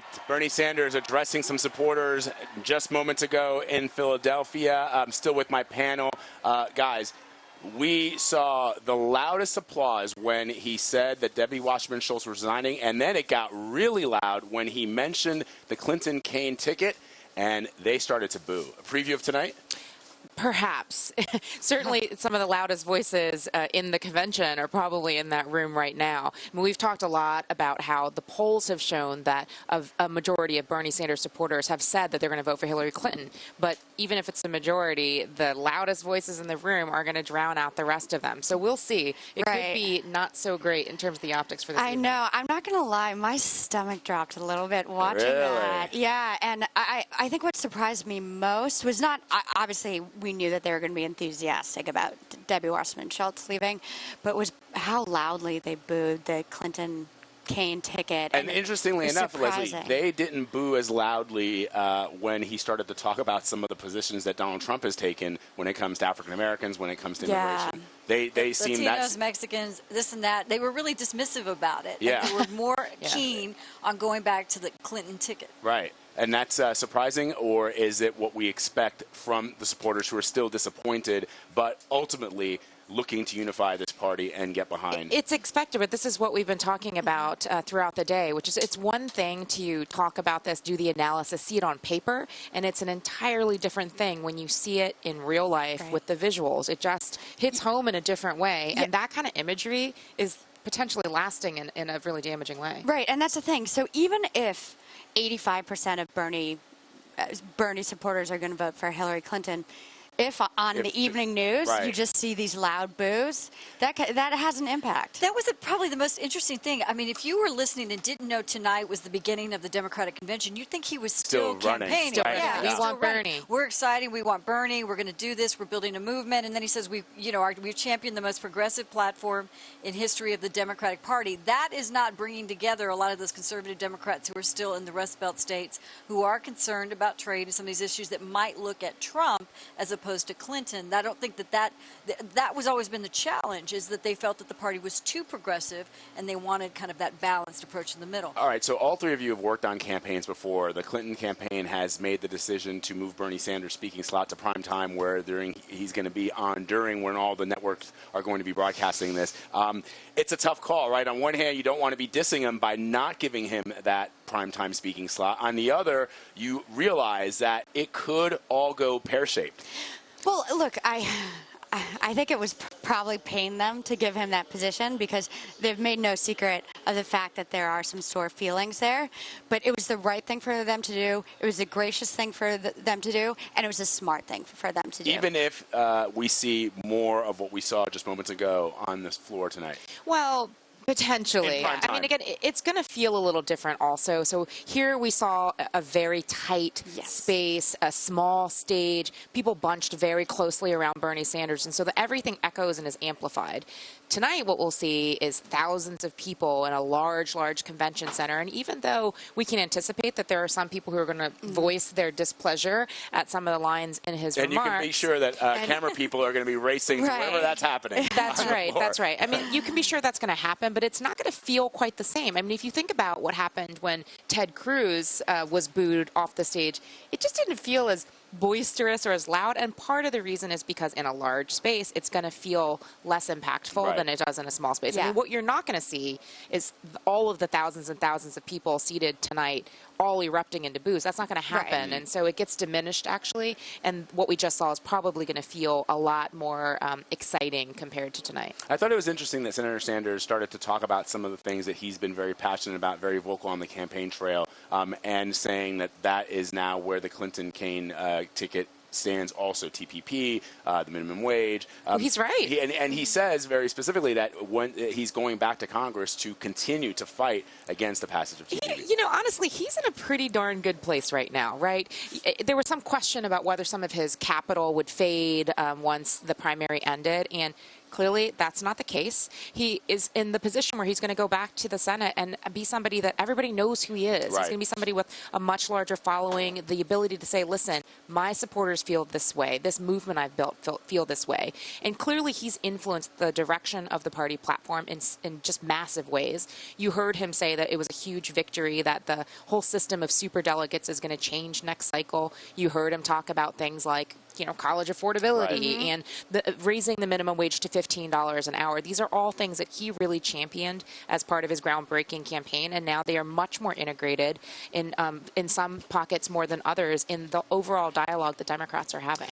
right, Bernie Sanders addressing some supporters just moments ago in Philadelphia. I'm still with my panel. Guys, we saw the loudest applause when he said that Debbie Wasserman Schultz was resigning, and then it got really loud when he mentioned the Clinton-Kaine ticket, and they started to boo. A preview of tonight? Perhaps. Certainly some of the loudest voices in the convention are probably in that room right now. I mean, we've talked a lot about how the polls have shown that a majority of Bernie Sanders supporters have said that they're going to vote for Hillary Clinton. But even if it's the majority, the loudest voices in the room are going to drown out the rest of them. So we'll see. It could be not so great in terms of the optics for this evening. I know. I'm not going to lie. My stomach dropped a little bit watching that. Yeah, and I think what surprised me most was not, obviously, we knew that they were going to be enthusiastic about Debbie Wasserman Schultz leaving, but was how loudly they booed the Clinton-Kaine ticket. And interestingly enough, Leslie, they didn't boo as loudly when he started to talk about some of the positions that Donald Trump has taken when it comes to African Americans, when it comes to immigration. They seem Latinos, Mexicans, this and that. They were really dismissive about it. Yeah. They were more keen on going back to the Clinton ticket. Right. And that's surprising, or is it what we expect from the supporters who are still disappointed, but ultimately looking to unify this party and get behind? It's expected, but this is what we've been talking about throughout the day, which is it's one thing to talk about this, do the analysis, see it on paper, and it's an entirely different thing when you see it in real life with the visuals. It just hits home in a different way, and that kind of imagery is potentially lasting in a really damaging way. Right, and that's the thing. So even if 85% of Bernie supporters are going to vote for Hillary Clinton, if on the evening news you just see these loud boos, that has an impact. That was probably the most interesting thing. I mean, if you were listening and didn't know tonight was the beginning of the Democratic Convention, you'd think he was still campaigning. Yeah, we want Bernie. We're excited. We want Bernie. We're going to do this. We're building a movement. And then he says we've championed the most progressive platform in history of the Democratic Party. That is not bringing together a lot of those conservative Democrats who are still in the Rust Belt states, who are concerned about trade and some of these issues that might look at Trump as opposed to Clinton. I don't think that was always been the challenge, is that they felt that the party was too progressive and they wanted kind of that balanced approach in the middle. All right, so all three of you have worked on campaigns before. The Clinton campaign has made the decision to move Bernie Sanders' speaking slot to prime time, where he's going to be on during when all the networks are going to be broadcasting this. It's a tough call, right? On one hand, you don't want to be dissing him by not giving him that primetime speaking slot. On the other, you realize that it could all go pear-shaped. Well, look, I think it was probably paying them to give him that position, because they've made no secret of the fact that there are some sore feelings there. But it was the right thing for them to do. It was a gracious thing for them to do, and it was a smart thing for them to do. Even if we see more of what we saw just moments ago on this floor tonight. Well, potentially. I mean, again, it's going to feel a little different also. So here we saw a very tight space, a small stage, people bunched very closely around Bernie Sanders, and so everything echoes and is amplified. Tonight, what we'll see is thousands of people in a large, large convention center. And even though we can anticipate that there are some people who are going to voice their displeasure at some of the lines in his remarks. And you can be sure that camera people are going to be racing to wherever that's happening. That's right. That's right. I mean, you can be sure that's going to happen, but it's not going to feel quite the same. I mean, if you think about what happened when Ted Cruz was booed off the stage, it just didn't feel as boisterous or as loud, and part of the reason is because in a large space it's going to feel less impactful than it does in a small space. I mean, what you're not going to see is all of the thousands and thousands of people seated tonight all erupting into boos. That's not going to happen, and so it gets diminished actually, and what we just saw is probably going to feel a lot more exciting compared to tonight. I thought it was interesting that Senator Sanders started to talk about some of the things that he's been very passionate about, very vocal on the campaign trail, and saying that is now where the Clinton-Kaine ticket stands, also TPP, the minimum wage. He's right. And he says very specifically that when he's going back to Congress to continue to fight against the passage of TPP. You know, honestly, he's in a pretty darn good place right now, right? There was some question about whether some of his capital would fade once the primary ended, and Clearly, that's not the case. He is in the position where he's going to go back to the Senate and be somebody that everybody knows who he is. He's going to be somebody with a much larger following, the ability to say, listen, my supporters feel this way. This movement I've built feel this way. And clearly, he's influenced the direction of the party platform in just massive ways. You heard him say that it was a huge victory, that the whole system of superdelegates is going to change next cycle. You heard him talk about things like college affordability and raising the minimum wage to $15 an hour. These are all things that he really championed as part of his groundbreaking campaign, and now they are much more integrated in some pockets more than others in the overall dialogue that Democrats are having.